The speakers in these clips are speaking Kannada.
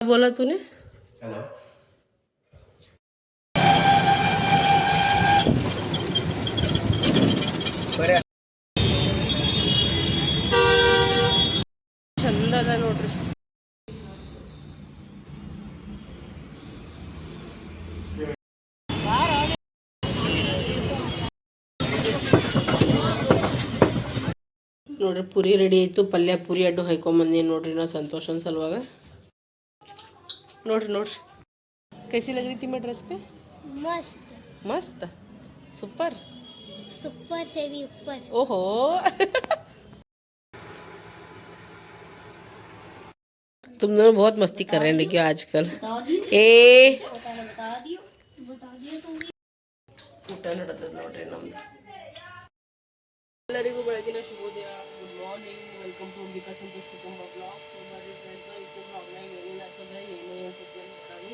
बोला तूने? हेलो। बरं ಚಂದ ಅದ ನೋಡ್ರಿ. ನೋಡ್ರಿ ಪುರಿ ರೆಡಿ ಆಯಿತು. ಪಲ್ಯ ಪುರಿ ಅಡ್ಡು ಹಾಯ್ಕೊಂಬಂದೀನಿ ನೋಡ್ರಿ ನಾ ಸಂತೋಷನ್ ಸಲುವಾಗ. ನೋಡ್ರಿ ನೋಡ್ರಿ कैसी लग रही थी मैं ड्रेस पे? मस्त मस्त सुपर सुपर से भी ऊपर. ओहो तुम दोनों बहुत मस्ती कर रहे हैं लेकिन आजकल ए ಊಟ ನಡತದ ನೋಡ್ರಿ ನಮ್ದು. ಎಲ್ಲರಿಗೂ ಬೆಳಗಿನ ಶುಭೋದಯ. Good morning. Welcome to Ambika Santosh ಕುಟುಂಬ ಬ್ಲಾಗ್ಸ್. ಬರ್ರಿ ಫ್ರೆಂಡ್ಸ್, ಇದು ಬ್ಲಾಗ್ನಾಗ ಏನೇನಾಗ್ತದೆ ಏನೇ ಅನ್ಸುತ್ತೆ ನೋಡೋಣ.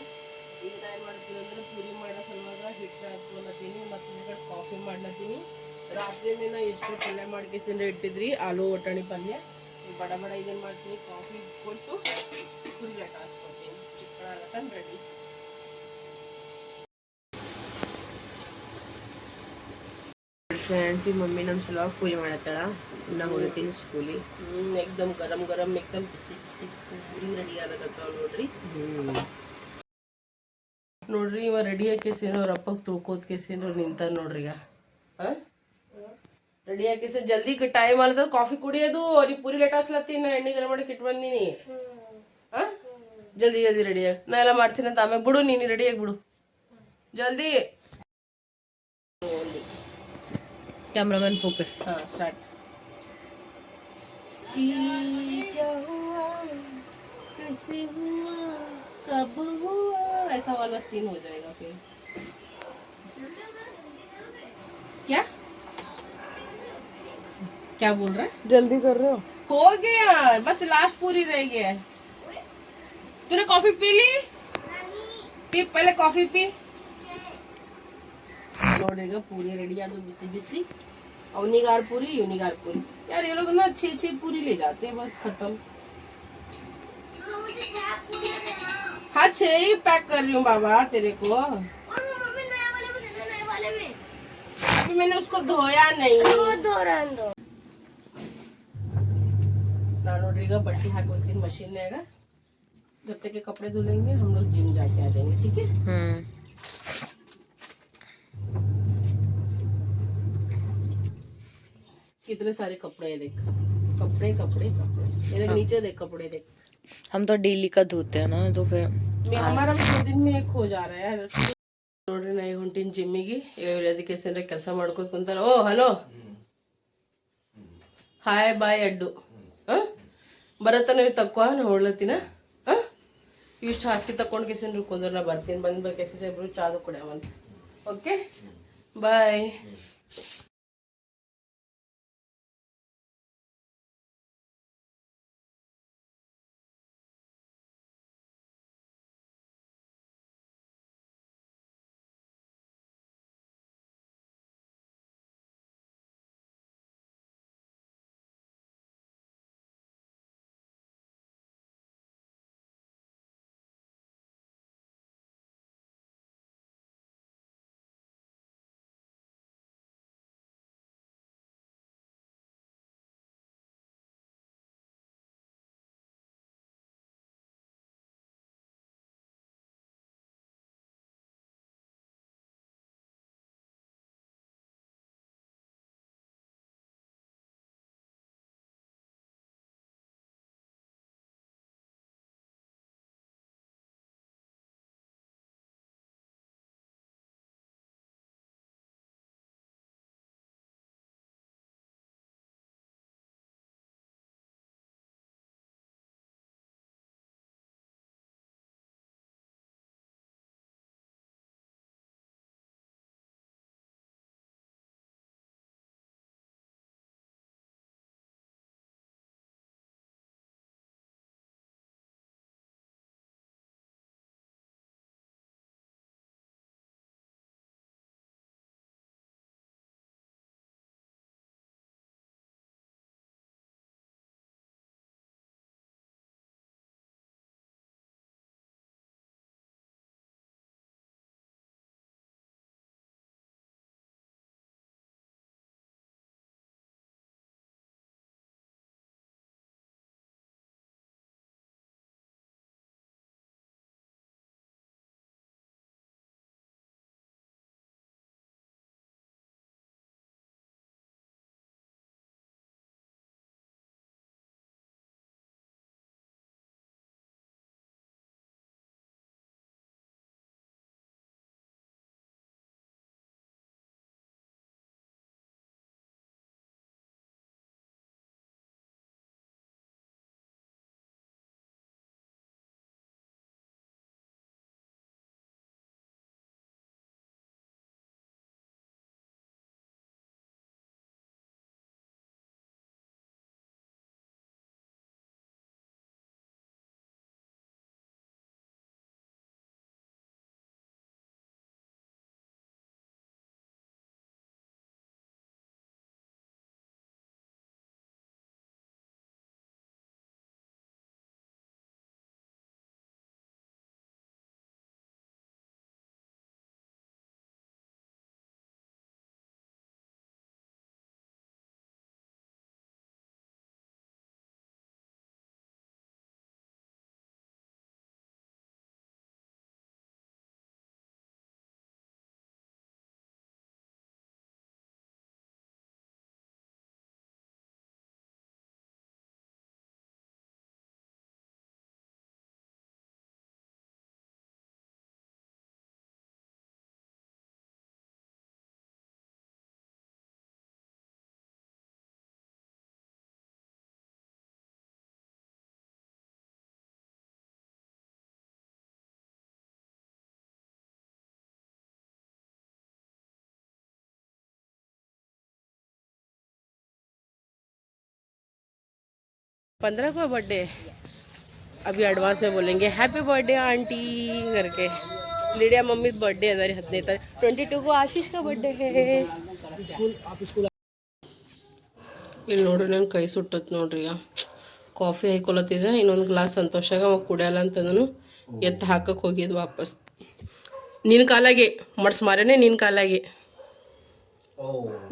ಈಗ ನಾ ಏನು ಮಾಡ್ತೀನಿ ಅಂದ್ರೆ ಪೂರಿ ಮಾಡೋ ಸಲುವಾಗ ಹಿಟ್ಟು ಹಾಕ್ಕೊಳತ್ತೀನಿ ಮತ್ತು ಈ ಕಡೆ ಕಾಫಿ ಮಾಡ್ಲತ್ತೀನಿ. ರಾತ್ರಿನೇ ನಾ ಎಷ್ಟು ಪಲ್ಯ ಮಾಡ್ಕೇಸಿಂದ ಇಟ್ಟಿದ್ರಿ ಆಲೂ ಒಟ್ಟಾಣಿ ಪಲ್ಯ. ಈ ಬಡ ಬಡ ಈಗೇನು ಮಾಡ್ತೀನಿ, ಕಾಫಿ ಕೊಟ್ಟು ಪುರಿ ಲಟ್ಟ ಹಾಸ್ಕೊತೀನಿ. ಚಿಕ್ಕಳ ಆಗತ್ತಂದು ರೆಡಿ. ಫ್ರೆಂಡ್ಸ್, ಈಗ ಮಮ್ಮಿ ನಮ್ಮ ಸಲುವಾಗಿ ಪೂರಿ ಮಾಡತ್ತಾಳ. ನಾ ಹೊರತೀನಿ ಸ್ಕೂಲಿಗೆ. ಎಕ್ದಮ್ ಗರಂ ಗರಂ ಎಕ್ದಮ್ ಬಿಸಿ ಬಿಸಿ ಪೂರಿ ರೆಡಿ ಆಗತ್ತಾವ ನೋಡ್ರಿ. ನೋಡ್ರಿ ಇವ ರೆಡಿ ಹಾಕೇಸೇನು ಅವ್ರ ಅಪ್ಪಗೆ ತುಳ್ಕೋದ್ ಕೇಸೇನು ನಿಂತ ನೋಡ್ರಿ. ಈಗ ರೆಡಿ ಹಾಕೇಸ ಜಲ್ದಿ ಟೈಮ್ ಆಲದ ಕಾಫಿ ಕುಡಿಯೋದು. ಅಲ್ಲಿ ಪೂರಿ ಲೇಟ್ ಹಾಕ್ಲತ್ತೀನಿ. ನಾ ಎಣ್ಣೆ ಗರಂ ಮಾಡಿ ಇಟ್ಟು ಬಂದೀನಿ. ಜಲ್ದಿ ಜಲ್ದಿ ರೆಡಿ ಆಗಿ ನಾ ಎಲ್ಲ ಮಾಡ್ತೀನಿ ಅಂತ ಆಮೇಲೆ ಬಿಡು. ನೀನು ರೆಡಿ ಆಗಿಬಿಡು ಜಲ್ದಿ. Cameraman focus. हाँ स्टार्ट. क्या हुआ कैसे हुआ कब हुआ, ऐसा वाला सीन हो जाएगा फिर. क्या क्या बोल रहा है? जल्दी कर रहे हो गया, बस लास्ट पूरी रह गया है. तूने कॉफी पी ली? पी पहले कॉफी पी. ನೋಡ್ರಿಗ ಪೂರಿ ರೆಡಿ ಅದು ಬಿಸಿ ಬಿಸಿ. ಅವನಿಗಾರ್ पूरी यूनिगार पूरी. यार ये लोग ना 6-6 पूरी ले जाते हैं, बस खत्म. हाँ 6 ही पैक कर रही हूँ बाबा तेरे को. अभी मैंने उसको धोया नहीं. ನಾನು ನೋಡ್ರಿ ಈಗ ಬಟ್ಟೆ ಹಾಕೋತೀನಿ ಮಷೀನ್ಯಾಗ. जब तक के कपड़े धुलेंगे हम लोग जिम जाके आ जाएंगे. ठीक है. कितने सारे कपड़े हैं देख. कपड़े कपड़े कपड़े ये देख. नीचे देख कपड़े देख. हम तो डेली का धोते हैं ना, तो फिर हमारा भी 2 दिन में एक हो जा रहा है यार. ನೋಡ್ರಿ ನಾ ಹೊಂಟಿನ ಜಿಮ್ಮಿಗೆ. ಇವ್ರು ಅದಕ್ಕೆ ಸೇನ್ರೆ ಕೆಲಸ ಮಾಡ್ಕೋತ ಕುಂತಾರ. ಓ ಹಲೋ ಹಾಯ್ ಬಾಯ್ ಅಡ್ಡು. ಬರತ್ತ ನೀವು ತಕ್ಕೋ ನಾ ಹೊಡ್ಲತ್ತೀನ. ಇಷ್ಟು ಹಾಸಿಗೆ ತಕೊಂಡು ಕೇಸೇನ್ರಿ ಕುಂದ್ರ. ನಾ ಬರ್ತೀನಿ. ಬಂದು ಬೇಕೇಸಿದ್ರೆ ಇಬ್ರು ಚಾದು ಕುಡಿಯವಂತ. Okay bye. 15 को बर्थडे, अभी एडवांस में बोलेंगे हैप्पी बर्थडे आंटी करके. लीडिया मम्मी बर्थडे है 15 तारीख. 22 को आशीष का बर्थडे है. ಇಲ್ಲಿ ನೋಡ್ರಿ ನಂಗೆ ಕೈ ಸುಟ್ಟತ್ ನೋಡ್ರಿ. ಕಾಫಿ ಹಾಕೊಳತ್ತಿದೆ, ಇನ್ನೊಂದು ಗ್ಲಾಸ್ ಸಂತೋಷಾಗ ಅವಾಗ ಕುಡಿಯಲ್ಲ ಅಂತಂದನು ಎತ್ತು ಹಾಕಕ್ಕೆ ಹೋಗಿದ್ದು ವಾಪಸ್. ನಿನ್ನ ಕಾಲಾಗೆ मर्स मारे ने निन कालागे.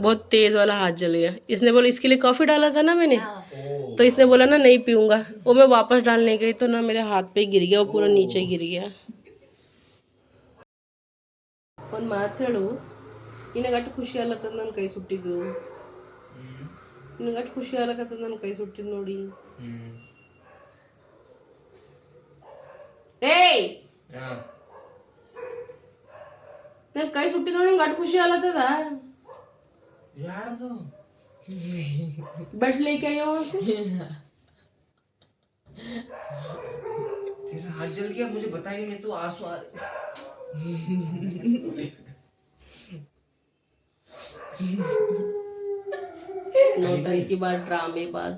बहुत तेज वाला हाथ जल गया. इसने बोला इसके लिए कॉफ़ी डाला था ना मैंने, तो इसने बोला ना नहीं पीऊँगा. वो मैं वापस डालने गई तो ना मेरे हाथ पे गिर गया, वो पूरा नीचे गिर गया. ಒಂದು ಮಾತು ಹೇಳು, ನಿನಗೆ ಅಷ್ಟು ಖುಷಿ ಆಗ್ಲತ್ತದ ನನ್ನ ಕೈ ಸುಟ್ಟಿದ್ದು. ನಿನಗೆ ಅಷ್ಟು ಖುಷಿ ಆಗ್ಲತ್ತದ ನನ್ನ ಕೈ ಸುಟ್ಟಿದ್ದು ನೋಡಿ. ಏಯ್ ನನ್ನ ಕೈ ಸುಟ್ಟಿದ್ದು ನೋಡಿ ನಿಂಗೆ ಅಷ್ಟು ಖುಷಿ ಆಗ್ಲತ್ತದ. यार बेड लेके आई हो से. तेरा हाथ जल गया, मुझे बता ही नहीं, तो आंसू आ नौटंकी बार ड्रामेबाज.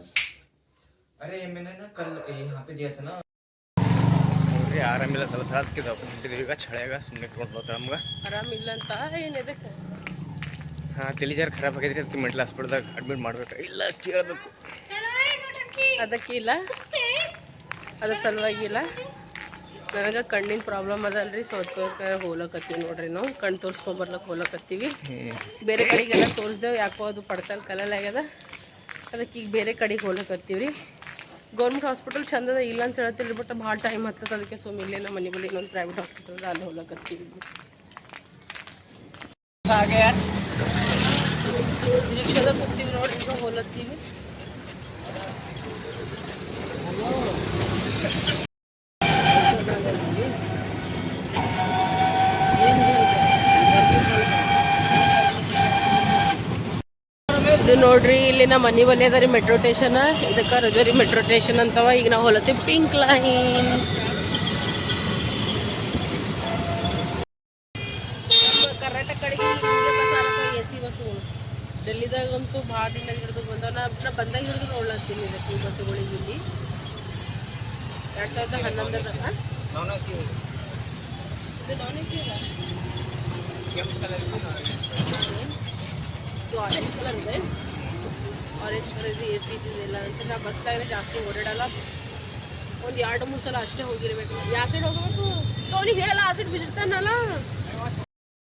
अरे मैंने ना कल यहाँ पे दिया था ना. अरे ಆರಾಮಿಲ್ಲ ಸ್ವಲ್ಪ ರಾತ್ರಿ ದವಾಖಾನೆ ಈಗ ಛಳೆಗ ಸುಮ್ಮನೆ ಕೊಂಡು ಹೋಗ್ತಾ ನಮ್ಗೆ ಆರಾಮಿಲ್ಲ ಅಂತ ಏನು ಎದಕ್ಕೆ. ಹಾಂ ತಲೆ ಜರ ಖರಾಬ್ ಆಗೈತ್ರಿ, ಅದಕ್ಕೆ ಮೆಂಟಲ್ ಹಾಸ್ಪಿಟಲ್ದಾಗ ಅಡ್ಮಿಟ್ ಮಾಡ್ಬೇಕು. ಇಲ್ಲ ಕೇಳಬೇಕು, ಅದಕ್ಕೆ ಇಲ್ಲ, ಅದ್ರ ಸಲುವಾಗಿ ಇಲ್ಲ. ನನಗೆ ಕಣ್ಣಿನ ಪ್ರಾಬ್ಲಮ್ ಅದಲ್ರಿ, ಸೊ ಅದಕ್ಕೋಸ್ಕರ ಹೋಲಕತ್ತೀವಿ ನೋಡ್ರಿ. ನಾವು ಕಣ್ಣು ತೋರಿಸ್ಕೊಂಬರ್ಲಕ್ಕೆ ಹೋಲಕತ್ತೀವಿ. ಬೇರೆ ಕಡೆಗೆಲ್ಲ ತೋರಿಸ್ದೇವು, ಯಾಕೋ ಅದು ಪಡ್ತಲ್ ಕಲಲ್ ಆಗ್ಯದ. ಅದಕ್ಕೆ ಈಗ ಬೇರೆ ಕಡೆಗೆ ಹೋಲಕತ್ತೀವಿ ರೀ. ಗೌರ್ಮೆಂಟ್ ಹಾಸ್ಪಿಟಲ್ ಚಂದದ ಇಲ್ಲ ಅಂತ ಹೇಳ್ತೀರಿ, ಬಟ್ ಭಾಳ ಟೈಮ್ ಹತ್ತದ. ಅದಕ್ಕೆ ಸೊ ಇಲ್ಲೇ ನಮ್ಮ ಮನೆ ಬಳಿ ಇನ್ನೊಂದು ಪ್ರೈವೇಟ್ ಹಾಸ್ಪಿಟಲ್ ಅಲ್ಲಿ ಹೋಲಕತ್ತೀವಿ. ಹಾಗೆ ರಿಕ್ಷಾದಾಗ ಕೂತೀವಿ ನೋಡಿ, ಈಗ ಹೋಲತ್ತೀವಿ. ಇದು ನೋಡ್ರಿ, ಇಲ್ಲಿ ನಮ್ಮ ಮನೆ ಬಲ್ಲಿ ಅದ ರೀ ಮೆಟ್ರೋ ಸ್ಟೇಷನ್. ಇದಕ್ಕೆ ರಜೋರಿ ಮೆಟ್ರೋ ಸ್ಟೇಷನ್ ಅಂತವ. ಈಗ ನಾವು ಹೊಲತ್ತೀವಿ ಪಿಂಕ್ ಲೈನ್. ಕರ್ನಾಟಕ ಕಡೆಗೆ ಬಸ್ ಆಲತ್ತವ, AC ಬಸ್ಸುಗಳು. ಡೆಲ್ಲಿದಾಗಂತೂ ಭಾಳ ದಿನ ಹಿಡಿದು ಬಂದವ. ನಾ ಬಂದಾಗ ಹಿಡಿದು ನೋಡ್ಲತ್ತೀನಿ ಇದಕ್ಕೆ ಈ ಬಸ್ಸುಗಳಿಗೆ. ಇಲ್ಲಿ 2011 ಇದು ನಾನ್ AC ಇದೆ. ಇದು ಆರೆಂಜ್ ಕಲರ್ ಇದೆ. ಆರೆಂಜ್ ಕಲರ್ ಇದು AC ಇದ್ದಿದ್ದಿಲ್ಲ ಅಂತ. ನಾ ಬಸ್ದಾಗಲೇ ಜಾಸ್ತಿ ಓಡಾಡಲ್ಲ, ಒಂದು 2-3 ಸಲ ಅಷ್ಟೇ ಹೋಗಿರ್ಬೇಕು. ಯಾವ ಸೈಡ್ ಹೋಗಬೇಕು ಅವನಿಗೆ ಹೇಳಲ್ಲ, ಆ ಸೈಡ್ ಬಿಸಿರ್ತಾನಲ್ಲ.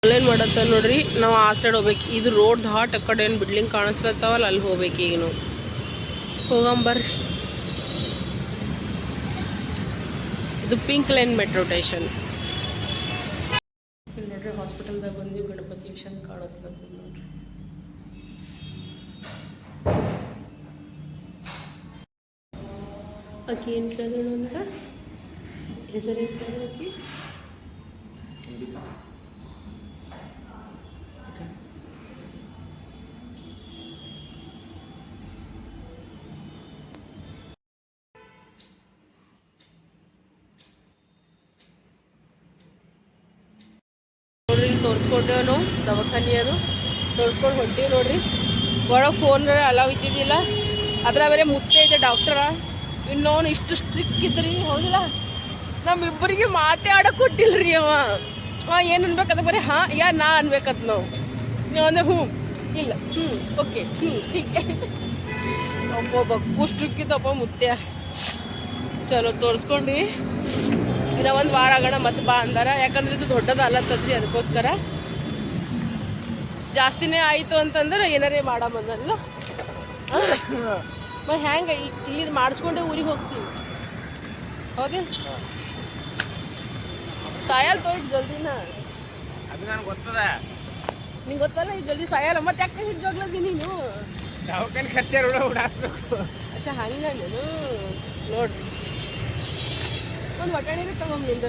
ಅಲ್ಲೇನು ಮಾಡತ್ತ ನೋಡ್ರಿ, ನಾವು ಆ ಸೈಡ್ ಹೋಗ್ಬೇಕು. ಇದು ರೋಡ್ ದಾಟ್ ಆ ಕಡೆ ಏನು ಬಿಲ್ಡಿಂಗ್ ಕಾಣಿಸ್ಲತ್ತಾವಲ್ಲ, ಅಲ್ಲಿ ಹೋಗ್ಬೇಕು. ಈಗ ನಾವು ಹೋಗಂಬರ್ರಿ. ಇದು ಪಿಂಕ್ ಲೈನ್ ಮೆಟ್ರೋ ಸ್ಟೇಷನ್. ಇಲ್ಲಿ ನೋಡ್ರಿ ಹಾಸ್ಪಿಟಲ್ದಾಗ ಬಂದೀವಿ, ಗಣಪತಿ ವಿಷನ್ ಕಾಣಿಸ್ಲತ್ತದ ನೋಡ್ರಿ. ಅಕ್ಕಿ ಏನು ಕೇಳಿದ್ರು ನಮ್ಗೆ, ಹೆಸರು ಏನು ಕೇಳಿದ್ರು ಅಕ್ಕಿ? ನೋಡ್ರಿ, ಇಲ್ಲಿ ತೋರಿಸ್ಕೊಂಡೇವು ನಾವು ದವಾಖಾನೆ. ಅದು ತೋರಿಸ್ಕೊಂಡು ಹೊಂಟೀವಿ ನೋಡ್ರಿ. ಒಳಗೆ ಫೋನ್ ಅಲಾವ್ ಇದ್ದಿದ್ದಿಲ್ಲ. ಅದ್ರ ಬೇರೆ ಮುತ್ತೆ ಇದೆ ಡಾಕ್ಟರ. ಇನ್ನೋನು ಇಷ್ಟು ಸ್ಟ್ರಿಕ್ ಇದ್ರಿ, ಹೌದಿಲ್ಲ? ನಮ್ಮಿಬ್ಬರಿಗೆ ಮಾತೇ ಆಡಕ್ಕೆ ಕೊಟ್ಟಿಲ್ರಿ ಅವ. ಏನು ಅನ್ಬೇಕದ ಬರೀ ಹಾಂ ಯಾ ನಾ ಅನ್ಬೇಕತ್ ನಾವು. ಅಂದರೆ ಹ್ಞೂ ಇಲ್ಲ ಓಕೆ ಟೀಕೆ. ಒಬ್ಬ ಬಕ್ಕು ಸ್ಟ್ರಿಕ್ ಇದ್ದಪ್ಪ ಮುತ್ತೆ. ಚಲೋ ತೋರಿಸ್ಕೊಂಡ್ವಿ. ಇನ್ನು ಒಂದು ವಾರ ಆಗೋಣ ಮತ್ತೆ ಬಾ ಅಂದಾರ. ಯಾಕಂದ್ರೆ ಇದು ದೊಡ್ಡದು ಅಲ್ಲತ್ತದ್ರಿ, ಅದಕ್ಕೋಸ್ಕರ. ಜಾಸ್ತಿನೇ ಆಯಿತು ಅಂತಂದ್ರೆ ಏನಾರೇ ಮಾಡಂಬಂದಲ್ಲ. ಮತ್ತು ಹ್ಯಾಂಗೆ ಇಲ್ಲಿ ಮಾಡಿಸ್ಕೊಂಡೆ ಊರಿಗೆ ಹೋಗ್ತೀವಿ. ಹೋಗಿ ಸಾಯಲ್ ತೋಟ್ ಜಲ್ದಿನ. ಅದು ನನಗೆ ಗೊತ್ತದ. ನಿಂಗೆ ಗೊತ್ತಲ್ಲ ಈಗ ಜಲ್ದಿ ಸಾಯಲ್ಲ. ಮತ್ತೆ ಯಾಕೆ ಹಿಡ್ಜೋಗ್ಲದಿ ನೀನು? ದವಾಖಾನೆ ಖರ್ಚಾರು ಓಡಾಡಿಸ್ಬೇಕು. ಅಚ್ಚಾ ಹಂಗೆ ನೀನು ನೋಡ್ರಿ. ಒಂದು ಒಟ್ಟಾಣಿಗೆ ತಗೊಂಡು ನಿಂದು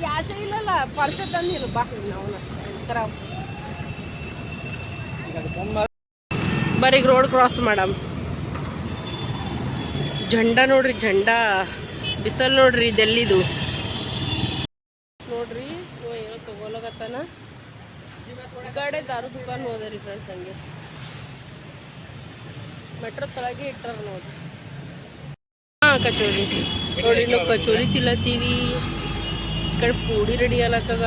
ಕ್ಯಾಶೇ ಇಲ್ಲಲ್ಲ, ಪರ್ಸೆ ತಂದಿರು ಬಾ. ನಾವು ಖರಾಬ್ ಬರೀ ರೋಡ್ ಕ್ರಾಸ್ ಮಾಡಮ್. झंडा ನೋಡ್ರಿ, झंडा ಬಿಸಲ್ ನೋಡ್ರಿ ಡೆಲ್ಲಿದು ನೋಡ್ರಿ. ಏನೋ ತಗೋಲಕತ್ತಾನ. ಈ ಕಡೆ ದಾರು ದುಕಾನ್ ಹೋದ್ರಿ ಫ್ರೆಂಡ್ಸ್. ಹಂಗೆ ಮೆಟ್ರೋ ತಳಗೆ ಇಟ್ಟಾರ ನೋಡ್ರಿ. ಕಚೋರಿ ನೋಡಿ, ನಾವು ಕಚೋರಿ ತಿಲ್ಲತ್ತೀವಿ. ಈ ಕಡೆ ಪೂಡಿ ರೆಡಿ ಅಲ್ಲತ್ತದ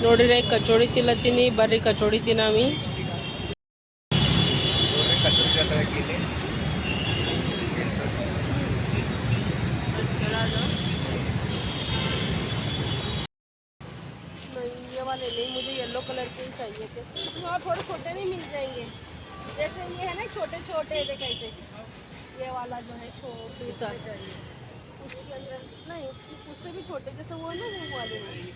ನೋಡ್ರಿ. ಕಚೋರಿ ತಿಲ್ಲತ್ತೀನಿ, ಬರ್ರಿ ಕಚೋರಿ ತಿನ್ನಾವಿ. ये वाले नहीं, मुझे येलो कलर के ही चाहिए थे, और थोड़े छोटे नहीं मिल जाएंगे? जैसे ये है ना छोटे छोटे कैसे, ये वाला जो है छोटे सा चाहिए, उसके अंदर नहीं, उससे भी छोटे जैसे वो ना वो वाले नहीं.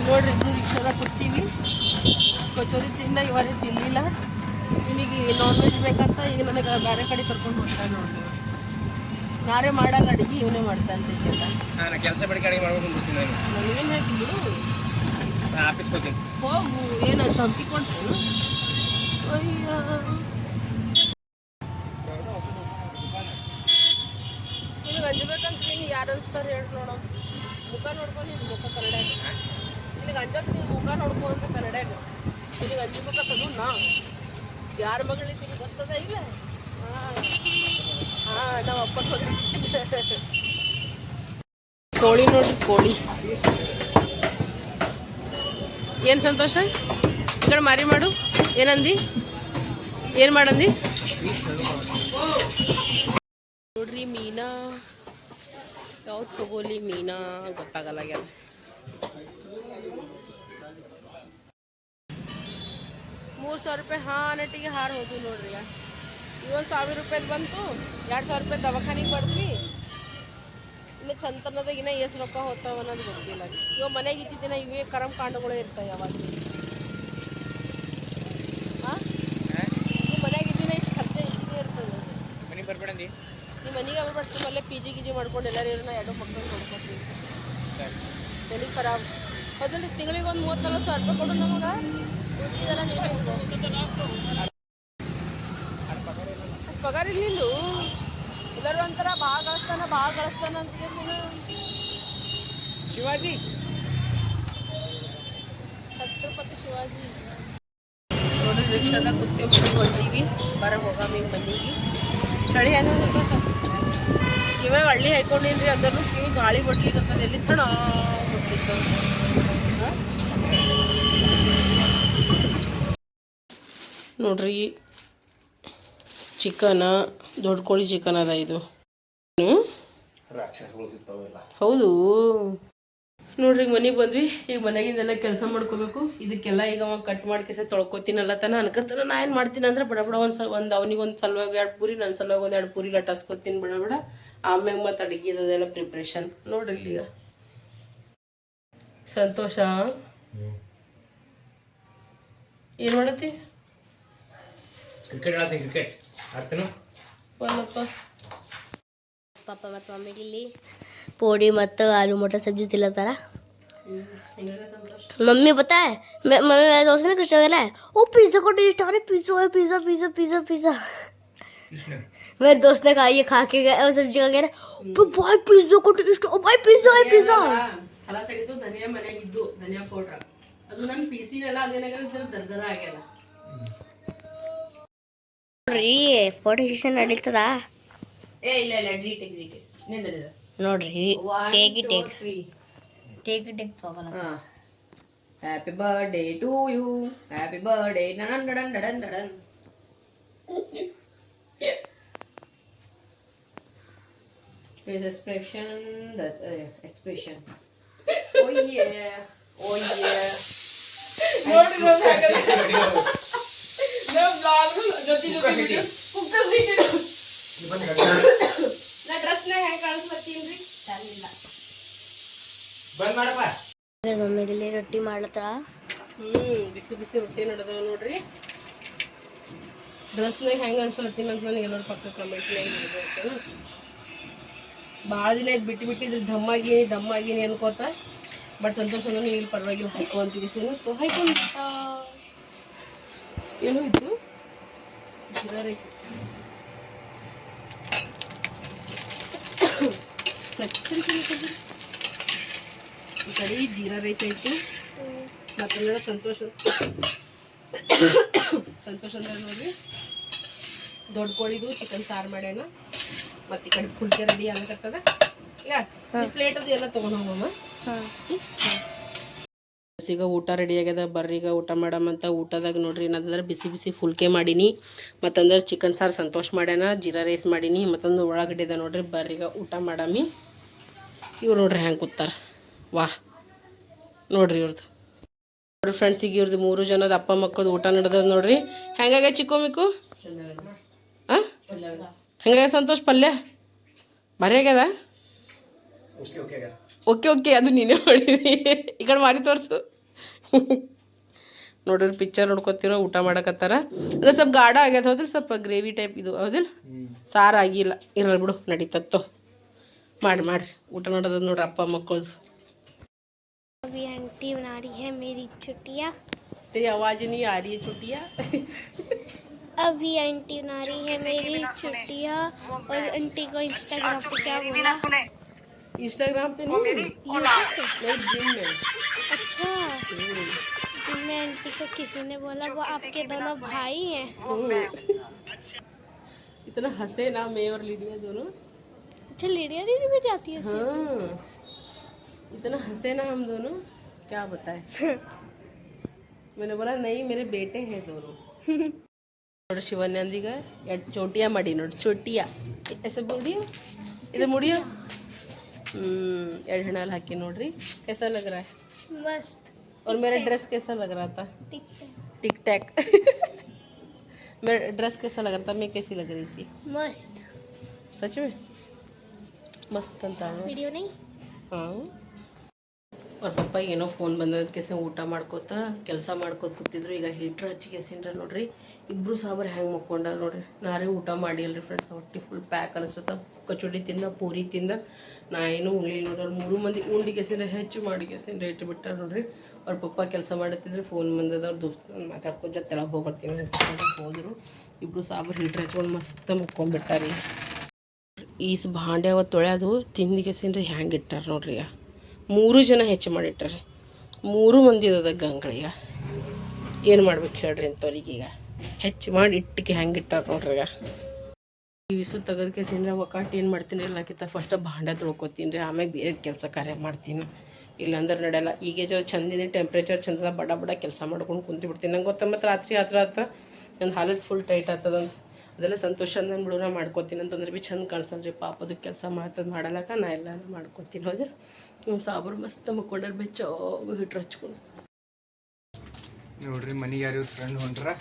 ನೋಡ್ರಿ ಇನ್ನು ರಿಕ್ಷಾದಾಗ ಕೂತೀವಿ, ಕಚೋರಿ ತಿಂದ ಇವರೇ ತಿನ್ನಲಿಲ್ಲ. ಇವನಿಗೆ ನಾನ್ ವೆಜ್ ಬೇಕಂತ ಈಗ ನನಗೆ ಬೇರೆ ಕಡೆ ಕರ್ಕೊಂಡು ಹೋಗ್ತಾನೆ ನೋಡ್ರಿ. ನಾರೇ ಮಾಡಲ್ಲ ಅಡುಗೆ, ಇವನೇ ಮಾಡ್ತಾನೆ ಈಗೆಲ್ಲ. ಕೆಲಸ ಬೆಳಗ್ಗೆ ಅಡುಗೆ ಮಾಡ್ಕೊಂಡು ಬರ್ತೀನಿ. ನನಗೇನು ಹೇಳ್ತಿದ್ರು, ಆಫೀಸ್ಗೆ ಹೋಗ್ತೀನಿ. ಹೋಗು, ಏನಂತ ಹಂಪಿಕೊಂಡ್ರು. ಅಯ್ಯ ನಿನಗೆ ಅಂಜಬೇಕಂತ ನೀನು ಯಾರು ಅನ್ಸ್ತಾರೆ ಹೇಳಿ ನೋಡೋ. ಮುಖ ನೋಡ್ಕೊಂಡು ನಿನ್ನ ಮುಖ ಕನ್ನಡ. ನಿನಗೆ ಅಂಜಕ್ಕೆ ನೀನು ಮುಖ ನೋಡ್ಕೊಂಡು ಕನ್ನಡ. ನಿನಗೆ ಅಂಜಬೇಕಂತದು ನಾ ಯಾರ ಮಗಳಿದ್ದೀನಿ ಗೊತ್ತದ ಇಲ್ಲ? ಹಾಂ ನಮ್ಮ ಅಪ್ಪ ಕೋಳಿ ನೋಡ್ರಿ, ಕೋಳಿ. ಏನು ಸಂತೋಷ, ಈ ಕಡೆ ಮಾರಿ ಮಾಡು. ಏನಂದಿ, ಏನು ಮಾಡಂದಿ ನೋಡ್ರಿ. ಮೀನಾ ಯಾವ್ದು ತಗೋಲಿ, ಮೀನಾ ಗೊತ್ತಾಗಲ್ಲಾಗ್ಯಾರ. ₹300 ಹಾಂ ನೆಟ್ಟಿಗೆ ಹಾರು ಹೋದ್ವಿ ನೋಡ್ರಿ. ಇವೊಂದು ₹1000 ಬಂತು, ₹2000 ದವಾಖಾನಿಗೆ ಮಾಡಿದ್ವಿ. ಇನ್ನು ಚಂತನದಾಗ ಇನ್ನೂ ಎಷ್ಟು ರೊಕ್ಕ ಹೋಗ್ತಾವ ಅನ್ನೋದು ಗೊತ್ತಿಲ್ಲ. ಇವಾಗ ಮನೆಗೆ ಇದ್ದಿದ್ದಿನ ಇವೇ ಕರಮ್ ಕಾಂಡಗಳೇ ಇರ್ತಾವೆ ಯಾವಾಗ. ಹಾಂ ನೀವು ಮನೆಗೆ ಇದ್ದಿನ ಇಷ್ಟು ಖರ್ಚು ಇದ್ದೇ ಇರ್ತದೆ. ಮನೆಗೆ ಬರ್ಬೇಡಂದಿ, ನೀವು ಮನೆಗೆ ಬರ್ಬಾರ್ದು, ಸುಮ್ಮಲ್ಲೇ ಪಿ ಜಿ ಮಾಡ್ಕೊಂಡು ಎಲ್ಲರೂ ಎರಡು ಮಕ್ಕಳು ನೋಡ್ಕೊತೀವಿ. ತಲೆ ಖರಾಬ್ ಹೌದಲ್ರಿ. ತಿಂಗಳಿಗೆ ಒಂದು ₹30,000-40,000 ಕೊಡು ನಮಗೆ, ಉಳಿದಿದ್ದೆಲ್ಲ ನೀವೇ ಇಟ್ಕೋ. ಪಗಾರ ಇಲ್ಲಿಂದು ಎಲ್ಲರೂ ಒಂಥರ ಭಾಳ ಗಳಿಸ್ತಾನ ಅಂತ ಶಿವಾಜಿ, ಛತ್ರಪತಿ ಶಿವಾಜಿ. ನೋಡ್ರಿ ರಿಕ್ಷಾದಾಗ ಕುತ್ಕೊಂಡು ಹೊಂಟೀವಿ, ಬರ ಹೋಗಾಮ ಈಗ ಮನೆಗೆ. ಚಳಿ ಹೆಂಗ ಸಂತೋಷ, ಇವಾಗ ಹಳ್ಳಿ ಹಾಕೊಂಡಿನ್ರಿ, ಅಂದ್ರೂ ಕಿವಿ ಗಾಳಿ ಬಡ್ಲಿಕ್ಕೆ ಎಲ್ಲಿ ತಣ ಬಿಡ್ಲಿಕ್ಕೆ. ನೋಡ್ರಿ ಚಿಕನ, ದೊಡ್ಡ ಕೋಳಿ ಚಿಕನ್ ಅದ ಇದು. ಹೌದು ನೋಡ್ರಿ, ಈಗ ಮನೆಗೆ ಬಂದ್ವಿ. ಈಗ ಮನೆಗಿಂದೆಲ್ಲ ಕೆಲಸ ಮಾಡ್ಕೋಬೇಕು. ಇದಕ್ಕೆಲ್ಲ ಈಗ ಅವ ಕಟ್ ಮಾಡಿ ಕೆಲಸ ತೊಳ್ಕೊತೀನಲ್ಲ ತಾನ ಅನ್ಕತ್ತಾನ. ನಾ ಏನು ಮಾಡ್ತೀನಿ ಅಂದ್ರೆ ಬಡ ಒಂದು ಅವನಿಗೊಂದು ಸಲುವಾಗಿ 2 ಪೂರಿ, ನನ್ನ ಸಲುವಾಗಿ ಒಂದು 2 ಪೂರಿ ಲಟಾಸ್ಕೊತೀನಿ ಬಡ. ಆಮ್ಯಾಗ ಮತ್ತು ಅಡುಗೆದೆಲ್ಲ ಪ್ರಿಪ್ರೇಷನ್ ನೋಡ್ರಿ. ಈಗ ಸಂತೋಷ ಏನು ಮಾಡತ್ತಿ? ಕ್ರಿಕೆಟ್ ಆಡ್ತೀನಿ. ಕ್ರಿಕೆಟ್ ಆಡ್ತೇನೆ. ಪಾಪ ಮತ್ತು ಮಮ್ಮಿಗೆ ಇಲ್ಲಿ ಪೋಡಿ ಮತ್ತು ಆಲೂ ಮಟರ್ सब्जी तिलता रहा। मम्मी पता है मम्मी मेरे दोस्त ने कुछ बोला है, ओ पिज़्ज़ा को टेस्ट आ रहा है, पिज़्ज़ा है, पिज़्ज़ा पिज़्ज़ा पिज़्ज़ा पिज़्ज़ा। मेरे दोस्त ने कहा ये खा के गया और सब्जी का कह रहा भाई पिज़्ज़ा को टेस्ट, ओ भाई पिज़्ज़ा है पिज़्ज़ा। खलास ಆಗಿತ್ತು ಧನಿಯಾ ಮನೆಗೆ ಇದ್ದು ಧನಿಯಾ ಪೌಡರ್ ಅದು ನನ್ನ ಪಿಸಿ ನೆಲ ಅದೇನಾಗಲ್ಲ ಜರ ದರ್ದರ ಆಗ್ಯಲ್ಲ ನೋಡ್ರಿ ಫೋಟೋ ಸೆಷನ್ ನಡೀತದ ಏ ಇಲ್ಲ ಇಲ್ಲ ಡಿಲೀಟ್ ನಿಂದರಿದ ನೋಡ್ರಿ ಟೇಕ್ ತಗೋಣ happy birthday to you happy birthday ಡಡನ್ ಡಡನ್ ಡಡನ್ ಡಡನ್ His expression that expression oh yeah no vlog joti video pukta video na dress na hang ಕಾಣಿಸ್ಲತ್ತೀನ್ರಿ ಸರಿಲ್ಲ ಬಂದ್ ಮಾಡಪ್ಪ ಮಮ್ಮಿಗೆ ಇಲ್ಲಿ ರೊಟ್ಟಿ ಮಾಡ್ಲತ್ತರ ಬಿಸಿ ಬಿಸಿ ರೊಟ್ಟಿ ನಡೆದವ ನೋಡ್ರಿ ಡ್ರೆಸ್ನಾಗ ಹೆಂಗೆ ಅನ್ಸಲತ್ತೀನಿ ಅಂತ ನನಗೆ ಎಲ್ಲರೂ ಪಕ್ಕ ಕಮೆಂಟ್ನಾಗ ಹೇಳ್ಬೇಕು ಭಾಳ ದಿನ ಇದು ಬಿಟ್ಟಿದ್ರೆ ದಮ್ಮಾಗಿನಿ ಅನ್ಕೋತ ಬಟ್ ಸಂತೋಷ ಅಂದ್ರೆ ಇಲ್ಲಿ ಪರವಾಗಿಲ್ಲ ಹಾಯ್ಕೊಂತೀವಿ ಸಿಗುತ್ತೋ ಹಾಯ್ಕೊಂತ ಏನು ಇತ್ತು ಜೀರಾ ರೈಸ್ ಸಕ್ಕರೆ ಈ ಕಡೆ ಜೀರಾ ರೈಸ್ ಐತಿ ಮತ್ತಂದ್ರೆ ಸಂತೋಷ ಅಂದ್ರೆ ನೋಡ್ರಿ ದೊಡ್ಡ ಕೋಳಿದು ಚಿಕನ್ ಸಾರು ಮಾಡ್ಯಾನ ಮತ್ತು ಈ ಕಡೆ ಪುಲ್ಕೆ ರೆಡಿ ಆಗಕತ್ತದ ಈಗ ಪ್ಲೇಟ್ ಅದು ಎಲ್ಲ ತೊಗೊಂಡು ಹೋಗಮ್ಮ. ಈಗ ಊಟ ರೆಡಿ ಆಗ್ಯದ, ಬರ್ರಿ ಈಗ ಊಟ ಮಾಡಮಂತ. ಊಟದಾಗ ನೋಡ್ರಿ ಏನಂದ್ರೆ ಬಿಸಿ ಬಿಸಿ ಫುಲ್ಕೆ ಮಾಡೀನಿ, ಮತ್ತಂದ್ರೆ ಚಿಕನ್ ಸಾರು ಸಂತೋಷ ಮಾಡ್ಯಾನ, ಜೀರಾ ರೈಸ್ ಮಾಡೀನಿ, ಮತ್ತೊಂದು ಉಳ್ಳಾಗಡ್ಡಿ ಇದೆ ನೋಡ್ರಿ. ಬರ್ರಿ ಈಗ ಊಟ ಮಾಡಾಮಿ. ಇವ್ರು ನೋಡ್ರಿ ಹೆಂಗೆ ಕೂತಾರ, ವಾಹ್ ನೋಡ್ರಿ ಇವ್ರದ್ದು ನೋಡ್ರಿ ಫ್ರೆಂಡ್ಸ್. ಈಗ ಇವ್ರದ್ದು 3 ಜನದ ಅಪ್ಪ ಮಕ್ಕಳದು ಊಟ ನಡೆದ ನೋಡ್ರಿ. ಹೆಂಗಾಗ ಚಿಕ್ಕು ಮಿಕ್ಕು ಹಾಂ ಹೆಂಗಾಗ ಸಂತೋಷ್? ಪಲ್ಯ ಭಾರಿ ಆಗ್ಯದ. ಓಕೆ ಓಕೆ ಅದು ನೀನೇ ಮಾಡಿರಿ. ಈ ಕಡೆ ಮಾರಿ ತೋರಿಸು. ನೋಡ್ರಿ ಪಿಕ್ಚರ್ ನೋಡ್ಕೊತಿರೋ ಊಟ ಮಾಡಕತ್ತಾರ. ಅದೇ ಸ್ವಲ್ಪ ಗಾಢ ಆಗ್ಯದ ಹೌದಿಲ್ಲ, ಸ್ವಲ್ಪ ಗ್ರೇವಿ ಟೈಪ್ ಇದು ಹೌದಿಲ್ಲ, ಸಾರು ಆಗಿಲ್ಲ. ಇರಲ್ಲ ಬಿಡು, ನಡೀತತ್ತೋ. ಮಾಡ್ರಿ ಊಟ ನೋಡೋದು ನೋಡ್ರಿ ಅಪ್ಪ ಮಕ್ಕಳದು. अभी आंटी बना रही है मेरी चुटिया। तेरी आवाज नहीं आ रही है चुटिया। अभी आंटी बना रही है मेरी चुटिया। और आंटी को इंस्टाग्राम पे क्या बोला? इंस्टाग्राम पे नहीं, जिम में। अच्छा, जिम में आंटी को किसी ने बोला वो आपके दोनों भाई हैं। इतना हंसे ना मैं और लीडिया दोनों। अच्छा, लीडिया दीदी भी जाती है? हाँ, इतना हंसे ना हम दोनों, क्या बताए। मैंने बोला नहीं मेरे बेटे हैं दोनों। ನೋಡಿ ಶಿವನ್ಯಂದೀಗ 2 ಚೋಟಿಯಾ ಮಾಡಿ ನೋಡಿ, ಚೋಟಿಯಾ ऐसे मुड़ियो, इधर मुड़ियो। 2 हणाल हाकि नोड्री। कैसा लग रहा है? मस्त। और मेरा ड्रेस कैसा लग रहा था? टिक टैक। मेरा ड्रेस कैसा लग रहा था, मैं कैसी लग रही थी? मस्त। सच में मस्त ಅಂತ वीडियो नहीं? ಹಾಂ. ಅವ್ರ ಪಪ್ಪ ಏನೋ ಫೋನ್ ಬಂದದಕ್ಕೆ ಊಟ ಮಾಡ್ಕೋತ ಕೆಲಸ ಮಾಡ್ಕೋತ ಕೂತಿದ್ರು. ಈಗ ಹೀಟ್ರ್ ಹಚ್ಚಿಗೆಸಿನ್ರ ನೋಡ್ರಿ. ಇಬ್ಬರು ಸಾಬರು ಹೆಂಗೆ ಮಕ್ಕೊಂಡ ನೋಡ್ರಿ. ನಾರೇ ಊಟ ಮಾಡಿಲ್ರಿ ಫ್ರೆಂಡ್ಸ್, ಹೊಟ್ಟೆ ಫುಲ್ ಪ್ಯಾಕ್ ಅನಿಸ್ತದ. ಕಚೋಡಿ ತಿಂದ, ಪೂರಿ ತಿಂದ, ನಾ ಏನೂ ಉಣ್ಲಿಲ್ಲ ನೋಡ್ರಿ. 3 ಮಂದಿ ಉಂಡಿಗೆಸಿನ್ರ ಹೆಚ್ಚು ಮಾಡಿಗೆಸಿನ್ರ ಇಟ್ಟು ಬಿಟ್ಟಾರ ನೋಡ್ರಿ. ಅವ್ರ ಪಪ್ಪ ಕೆಲಸ ಮಾಡತ್ತಿದ್ರೆ ಫೋನ್ ಬಂದದ. ಅವ್ರ ದೋಸ್ತ ಮಾತಾಡ್ಕೊಂಡು ತೆಳಗೆ ಹೋಗ್ಬರ್ತೀನಿ ಹೋದರು. ಇಬ್ಬರು ಸಾಬರು ಹೀಟ್ರ್ ಹಚ್ಕೊಂಡು ಮಸ್ತ್ ಮುಕ್ಕೊಂಡ್ಬಿಟ್ಟಾರಿ. ಈ ಭಾಂಡೆ ಅವತ್ತು ತೊಳೆಯೋದು ತಿಂದಿಗೆಸಿನ್ರಿ ಹ್ಯಾಂಗೆ ಇಟ್ಟಾರ ನೋಡ್ರಿ. ಈಗ 3 ಜನ ಹೆಚ್ಚು ಮಾಡಿಟ್ಟಾರೆ. 3 ಮಂದಿ ಇದ್ದದ ಗಂಗಳಿಗೆ. ಏನು ಮಾಡ್ಬೇಕು ಹೇಳ್ರಿ ಅಂಥವ್ರಿಗೆ. ಈಗ ಹೆಚ್ಚು ಮಾಡಿ ಇಟ್ಟಿಗೆ ಹೆಂಗೆ ಇಟ್ಟಾರ ನೋಡ್ರಿ. ಈಗ ಈ ವಿಸು ತೆಗೆದಕ್ಕೆ ಸಿಂದ್ರೆ ಒಕ್ಕಾಟ್ ಏನು ಮಾಡ್ತೀನಿ ಇರ್ಲಾಕಿತ್ತ ಫಸ್ಟ್ ಭಾಂಡೆ ತೊಳ್ಕೊತೀನಿ ರೀ, ಆಮೇಲೆ ಬೇರೆ ಕೆಲಸ ಕಾರ್ಯ ಮಾಡ್ತೀನಿ. ಇಲ್ಲಾಂದ್ರೆ ನಡೆಯಲ್ಲ. ಈಗ ಜರ ಚಂದಿದೆ, ಟೆಂಪ್ರೇಚರ್ ಚಂದದ, ಬಡ ಬಡ ಕೆಲಸ ಮಾಡ್ಕೊಂಡು ಕುಂತು ನಂಗೆ ಗೊತ್ತ. ಮತ್ತು ರಾತ್ರಿ ನನ್ನ ಹಾಲತ್ ಫುಲ್ ಟೈಟ್ ಆಗ್ತದಂತ. ಅದೆಲ್ಲ ಸಂತೋಷ ನಾನು ಬಿಡು, ನಾ ಮಾಡ್ಕೊತೀನಿ ಅಂತಂದ್ರೆ ಭೀ ಚಂದ ಕಾಣ್ತದೆ ರೀ. ಪಾಪದು ಕೆಲಸ ಮಾಡಲಕ್ಕ ನಾ ಎಲ್ಲ ಮಾಡ್ಕೊತೀನಿ ಹೋದ್ರೆ. ನಿಮ್ಮ ಸಾಬ್ರು ಮಸ್ತ್ ಮಕ್ಕೊಂಡ್ರೆ ಬೆಚ್ಚೋಗು ಹಿಟ್ರು ಹಚ್ಕೊಂಡು ನೋಡ್ರಿ. ಮನೆಗೆ ಯಾರು ಫ್ರೆಂಡ್ ಹೊಂಟ್ರ?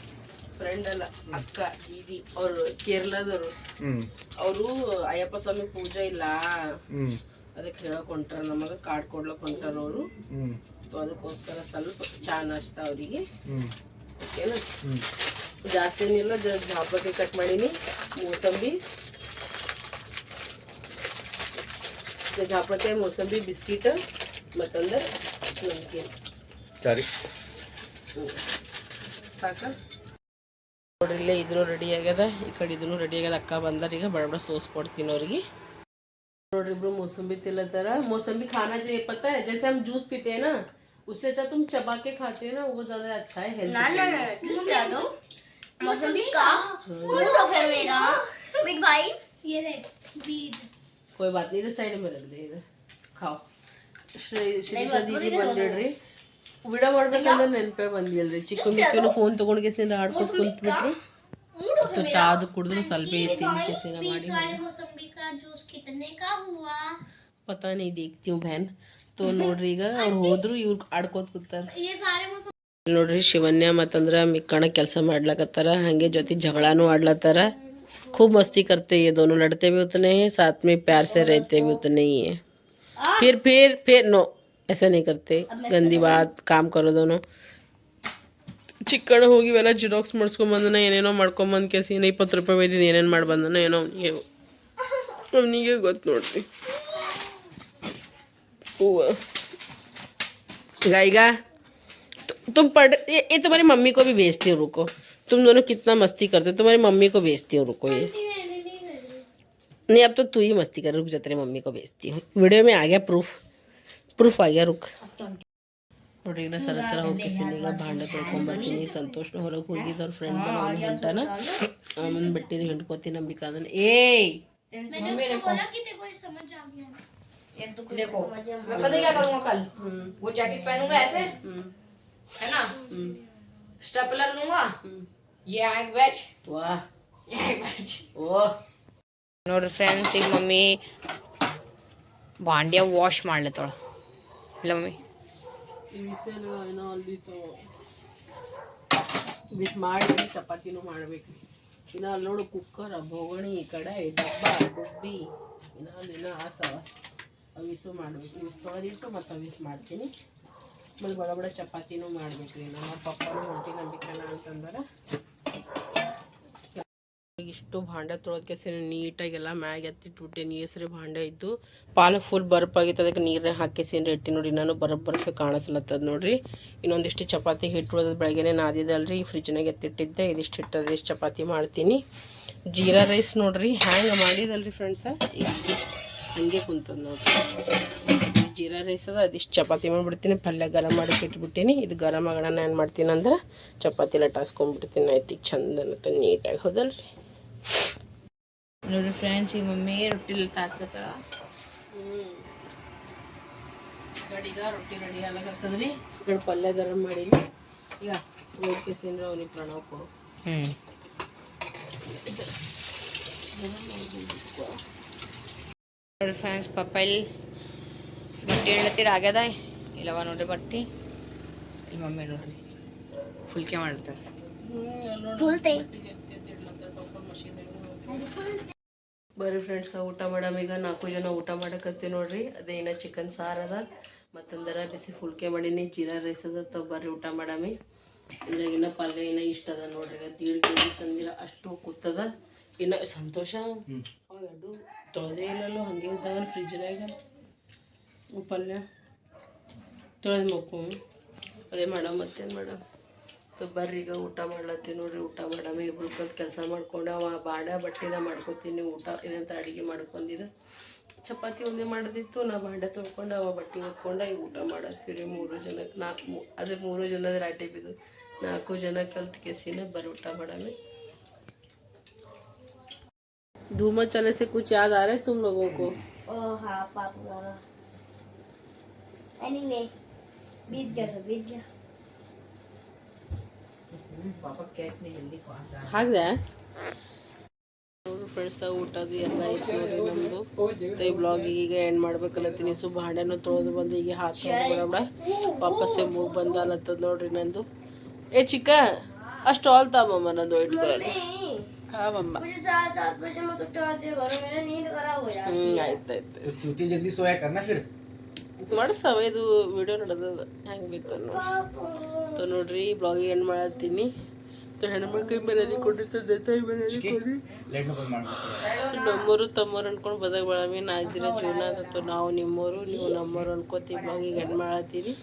ಫ್ರೆಂಡ್ ಅಲ್ಲ, ಅಕ್ಕ ದೀದಿ. ಅವರು ಕೇರಳದವರು. ಅವರು ಅಯ್ಯಪ್ಪ ಸ್ವಾಮಿ ಪೂಜೆ ಇಲ್ಲ, ಅದಕ್ಕೆ ಹೇಳಕ್ ಹೊಂಟಾರ. ನಮಗೆ ಕಾರ್ಡ್ ಕೊಡ್ಲಕ್ಕೆ ಹೊಂಟಾರ ಅವರು. ಅದಕ್ಕೋಸ್ಕರ ಸ್ವಲ್ಪ ಚಾ ನಾಷ್ಟ ಅವರಿಗೆ. ಓಕೆನಾ? ಜಾಸ್ತಿ ಏನಿಲ್ಲ, ಜಾಪಕ್ಕೆ ಕಟ್ ಮಾಡೀನಿ. ಮೂಸಂಬಿ, ಜಾಪಕ್ಕೆ ಮೂಸಂಬಿ, ಬಿಸ್ಕಿಟ್, ಮತ್ತಂದ್ರೆ ನಮ್ಕೀನ್ ಸರಿ ಸಾಕ ನೋಡ್ರಿ. ಇಲ್ಲೇ ಇದನ್ನು ರೆಡಿ ಆಗ್ಯದ, ಈ ಕಡೆ ಇದನ್ನು ರೆಡಿ ಆಗ್ಯದ. ಅಕ್ಕ ಬಂದಾರ, ಈಗ ಬಡ ಬಡ ಸೋಸ್ ಕೊಡ್ತೀನಿ ಅವ್ರಿಗೆ. ನೋಡ್ರಿ ಇಬ್ರು मौसमी तिलतर। मौसमी खाना चाहिए, पता है जैसे हम जूस पीते हैं ना, उससे अच्छा तुम चबा के खाते हो ना, वो ज्यादा अच्छा है हेल्थ के लिए। जूस पिला दो मौसमी का। फूल तो फिर मेरा बिग भाई ये देख बीज। कोई बात नहीं, इधर साइड में रख दे, इधर खाओ। ಶ್ರೀಶಾ ದೀದಿ ಬಂದಿಡ್ರಿ. ವಿಡಿಯೋ ಮಾಡ್ಬೇಕಂದ್ರೆ ನೆನಪೇ ಬಂದಿಲ್ರಿ. ಚಿಕ್ಕ ಮಿಕ್ಕಿನ ಫೋನ್ ತೊಗೊಂಡ್ಗೆಸಿನ ಆಡ್ಕೊಂಡು ಕುಂತ್ಬಿಟ್ರು. तो चाद कुಡಿದ್ರು ಸ್ವಲ್ಪ ತಿನ್ನಿಸಿನ ಮಾಡಿ। मौसमी का जूस कितने का हुआ पता नहीं, देखती हूँ बहन। तो ನೋಡ್ರಿ ಈಗ ಅವ್ರು ಹೋದ್ರು, ಇವ್ರು ಆಡ್ಕೋತ ಕೂತಾರ. ये सारे ನೋಡ್ರಿ ಶಿವನ್ಯ ಮತ್ತಂದ್ರ ಮಿಕ್ಕಣ ಕೆಲಸ ಮಾಡ್ಲಕತ್ತಾರ, ಹಂಗೆ ಜೊತೆ ಜಗಳಾನು ಆಡ್ಲತ್ತಾರ. खूब मस्ती करते ये दोनों, लड़ते भी उतने हैं, साथ में प्यार से रहते भी उतने ही हैं। फिर नो ऐसा नहीं करते, गंदी बात। काम करो दोनों। ಚಿಕ್ಕಣ್ಣ ಹೋಗಿ ಇವೆಲ್ಲ ಜಿರಾಕ್ಸ್ ಮಾಡಿಸ್ಕೊಂಬಂದನ, ಏನೇನೋ ಮಾಡ್ಕೊಂಬಂದು ಕೇಸಿ 20 ರೂಪಾಯಿ ಒಯ್ದಿದ್ದು ಏನೇನು ಮಾಡಿ ಬಂದನ ಏನೋ ಅವನಿಗೆ ಗೊತ್ತು ನೋಡ್ರಿ. ಹೂವು गाइगा तुम पढ़, ये तुम्हारी मम्मी को भी भेजती हो, रुको। तुम दोनों कितना मस्ती करते हो, तुम्हारी मम्मी को भेजती हो, रुको। ये नहीं, अब तो तू ही मस्ती कर, रुक जा, तेरी मम्मी को भेजती हूँ। वीडियो में आ गया प्रूफ ಪ್ರೂಫ್ ಆಗ್ಯಾ ರುಕ್ ನೋಡ್ರಿ ಈಗ ಸರಸರ ಹೋಗ್ತೀನಿ ಈಗ ಭಾಂಡೆ ತೊಳ್ಕೊಂಬರ್ತೀನಿ. ಸಂತೋಷ್ನ ಹೊರಗೆ ಹೋಗಿದ್ದವ್ರ ಫ್ರೆಂಡ್ ಅವನು ಹೊಂಟಾನ ಅವನ ಬಿಟ್ಟಿದ್ದು ಹಿಂಡ್ಕೋತೀನಿ ನಂಬಿಕೆ ಅದನ್ನ. ಏಯ್ देखो मैं पता क्या करूंगा कल वो जैकेट पहनूंगा ऐसे है ना स्टेपलर लूंगा ये एक बैच वाह ये एक बैच ಓ ನೋಡ್ರಿ ಫ್ರೆಂಡ್ಸ್, ಈಗ ಮಮ್ಮಿ ಬಾಂಡ್ಯ ವಾಶ್ ಮಾಡ್ಲತ್ತಳ ಇಲ್ಲ ಮಮ್ಮಿ. ಬಿಸಿ ಮಾಡಿ ಚಪಾತಿನೂ ಮಾಡ್ಬೇಕು. ಇನ್ನು ಅಲ್ಲಿ ನೋಡು ಕುಕ್ಕರ್ ಬೋಗಣಿ ಕಡೆ ಡಬ್ಬ ಡುಬ್ಬಿ ಇನ್ನು ಆಸವ ಅವಿಸು ಮಾಡಬೇಕು. ಇವಿಸ್ ತೊಳೆದಿಟ್ಟು ಮತ್ತು ಅವಿಸ್ ಮಾಡ್ತೀನಿ. ಆಮೇಲೆ ಬಡ ಬಡ ಚಪಾತಿನೂ ಮಾಡ್ಬೇಕು ರೀ. ನಮ್ಮ ಪಪ್ಪನೂ ಹೊಂಟಿ ನಂಬಿಕನ ಅಂತಂದ್ರೆ ಇಷ್ಟು ಭಾಂಡೆ ತೊಳೆದ್ಕೆ ನೀಟಾಗೆಲ್ಲ ಮ್ಯಾಗ ಎತ್ತಿಟ್ಬಿಟ್ಟೆ. ನೀಸರಿ ಭಾಂಡೆ ಇದ್ದು ಪಾಲಕ್ ಫುಲ್ ಬರ್ಪ್ ಆಗಿತ್ತು, ಅದಕ್ಕೆ ನೀರನ್ನ ಹಾಕಿಸಿನ್ರಿ ಇಟ್ಟು ನೋಡಿ. ನಾನು ಬರ್ಫೆ ಕಾಣಿಸ್ಲತ್ತದ ನೋಡ್ರಿ. ಇನ್ನೊಂದಿಷ್ಟು ಚಪಾತಿ ಹಿಟ್ಟು ಉಳಿದ ಬೆಳಗ್ಗೆನೇ ನಾದಿದಲ್ರಿ, ಫ್ರಿಜ್ನಾಗ ಎತ್ತಿಟ್ಟಿದ್ದೆ. ಇದಿಷ್ಟು ಹಿಟ್ಟು ಅದಿಷ್ಟು ಚಪಾತಿ ಮಾಡ್ತೀನಿ. ಜೀರಾ ರೈಸ್ ನೋಡ್ರಿ ಹ್ಯಾಂಗೆ ಮಾಡಿದಲ್ರಿ ಫ್ರೆಂಡ್ಸ, ಹಂಗೆ ಕುಂತದ ನೋಡ್ರಿ. ಜೀರಾ ರೈಸ್ ಅದ, ಅದಿಷ್ಟು ಚಪಾತಿ ಮಾಡಿಬಿಡ್ತೀನಿ. ಪಲ್ಯ ಗರಂ ಮಾಡಿ ಇಟ್ಬಿಟ್ಟಿನಿ. ಇದು ಗರಂ ಆಗೋಣ ಏನು ಮಾಡ್ತೀನಿ ಅಂದ್ರೆ ಚಪಾತಿ ಲಟಾಸ್ಕೊಂಡ್ಬಿಡ್ತೀನಿ. ಆಯ್ತು ಈಗ ಚಂದ ಅನ್ನತ್ತ ನೀಟಾಗಿ ಹೋದಲ್ರಿ. ನೋಡ್ರಿ ಫ್ರೆಂಡ್ಸ್, ಈಗ ಮಮ್ಮಿ ರೊಟ್ಟಿ ತಾರ್ಸ್ಕೊತಾಳ. ಈಗ ರೊಟ್ಟಿ ರೆಡಿ ಆಗ್ಲಾಕತ್ತದ್ರಿ. ಈ ಪಲ್ಯ ಗರಂ ಮಾಡೀನಿ. ಈಗ ಹೋಗ್ಕೇಸಿಂದ್ರೆ ಅವ್ನಿಗೆ ಪ್ರಣವ್ ಕೊಡು. ನೋಡ್ರಿ ಫ್ರೆಂಡ್ಸ್, ಪಪ್ಪ ಇಲ್ಲಿ ಬಟ್ಟೆ ಹೇಳ್ತೀರ ಆಗ್ಯದ ಇಲ್ಲವ ನೋಡ್ರಿ ಬಟ್ಟೆ. ಇಲ್ಲಿ ಮಮ್ಮಿ ನೋಡ್ರಿ ಫುಲ್ಕೆ ಮಾಡ್ತಾರೆ. ಬರ್ರಿ ಫ್ರೆಂಡ್ಸ್, ಊಟ ಮಾಡಮ್. ಈಗ 4 ಜನ ಊಟ ಮಾಡಕತ್ತೀವಿ ನೋಡ್ರಿ. ಅದೇ ಇನ್ನ ಚಿಕನ್ ಸಾರು ಅದ, ಮತ್ತೊಂದರ ಬಿಸಿ ಫುಲ್ಕೆ ಮಾಡೀನಿ. ಜೀರಾ ರೈಸ್ ಅದ. ಬರ್ರಿ ಊಟ ಮಾಡಮಿ. ಇನ್ನ ಪಲ್ಯ ಇನ್ನ ಇಷ್ಟ ಅದ ನೋಡ್ರಿ. 1.5 kg ತಂದಿರ ಅಷ್ಟು ಕೂತದ. ಇನ್ನು ಸಂತೋಷ ಅವೆರಡು ತೊಳೆದೇ ಇಲ್ಲಲ್ಲೋ ಹಂಗೆ ಇದ್ದಾವಲ್ಲ ಫ್ರಿಜ್ನಾಗ. ಪಲ್ಯ ತೊಳೆದು ಮಕ್ಕಳು ಅದೇ ಮಾಡಮ್, ಮತ್ತೇನು ಮಾಡಮ್. ಬರ್ರಿ ಈಗ ಊಟ ಮಾಡ್ಲತ್ತೀವಿ ನೋಡ್ರಿ. ಊಟ ಮಾಡಮಿ. ಇಬ್ರು ಕಲ್ತು ಕೆಲಸ ಮಾಡ್ಕೊಂಡು ಅವ ಬಟ್ಟೆನ ಮಾಡ್ಕೊತೀನಿ. ಊಟ ಇದಂತ ಅಡುಗೆ ಮಾಡ್ಕೊಂಡಿದ್ದು ಚಪಾತಿ ಒಂದೇ ಮಾಡೋದಿತ್ತು. ನಾ ಬಾಂಡೆ ತೊಳ್ಕೊಂಡು ಅವ ಬಟ್ಟೆ ಹೊತ್ಕೊಂಡು ಈಗ ಊಟ ಮಾಡತ್ತೀವಿ 3 ಜನಕ್ಕೆ. ಅದೇ 3 ಜನದ ರಾಟಿ ಬಿದ್ದು 4 ಜನ ಕಲ್ತು ಕೆಸಿನ ಬರ್ರಿ ಊಟ ಮಾಡಮಿ. धूमा चले से कुछ याद आ रहा है तुम लोगों को? हाँ पापा एनीवे बीत गया ಪಾಪ ಕೇಕ್ನಿ ಜಲ್ದಿ ಹಾಕ್ದೆ ಫ್ರೆಂಡ್ಸ್. ಊಟದು ಎಲ್ಲ ಐತೆ ನೋಡ್ರಿ ನಮ್ಮದು. ಈ ಬ್ಲಾಗಿಗೆ ಈಗ ಎಂಡ್ ಮಾಡ್ಬೇಕಲ್ಲತ್ತೀನಿ. ಭಾಂಡೆನೂ ತೊಳೆದು ಬಂದು ಈಗ ಹಾಕೋಣ. ವಾಪಸ್ಸೇ ಮೂಗ್ ಬಂದಲತ್ತದ ನೋಡ್ರಿ ನಂದು. ಏ ಚಿಕ್ಕ ಅಷ್ಟು ಆಲ್ತಾಮಮ್ಮ ನಂದು ಇಟ್ಕೊಳ್ಳಿ. ಹಾಂ ಮಮ್ಮ ಆಯ್ತಾಯ್ತು. जल्दी सोया करना फिर ಮಾಡ್ಸವ ಇದು ವಿಡಿಯೋ ನಡೆದದ ಹೆಂಗೆ ಬಿತ್ತು ನೋಡ್ರಿ. ಬ್ಲಾಗಿಗೆ ಎಂಡ್ ಮಾಡತ್ತೀನಿ. ಹೆಣ್ಮಕ್ಳಿಗೆ ಮರ್ಯಾದೆ ಕೊಟ್ಟಿರ್ತದೆ, ತಾಯಿ ಮರ್ಯಾದೆ ಕೊಡಿ. ನಮ್ಮೂರು ತಮ್ಮೂರು ಅನ್ಕೊಂಡು ಬದಾಗ ಬಳಮಿ 4 ದಿನ ಜೀವನ ಆದತ್ತು. ನಾವು ನಿಮ್ಮೂರು ನೀವು ನಮ್ಮೂರು ಅನ್ಕೋತೀವಿ. ಬ್ಲಾಗಿಗೆ ಎಂಡ್ ಮಾಡತ್ತೀರಿ.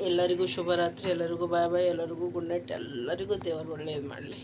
ಎಲ್ಲರಿಗೂ ಶುಭರಾತ್ರಿ. ಎಲ್ಲರಿಗೂ ಬಾಯ್ ಬಾಯ್. ಎಲ್ಲರಿಗೂ ಗುಡ್ ನೈಟ್. ಎಲ್ಲರಿಗೂ ದೇವರು ಒಳ್ಳೇದು ಮಾಡಲಿ.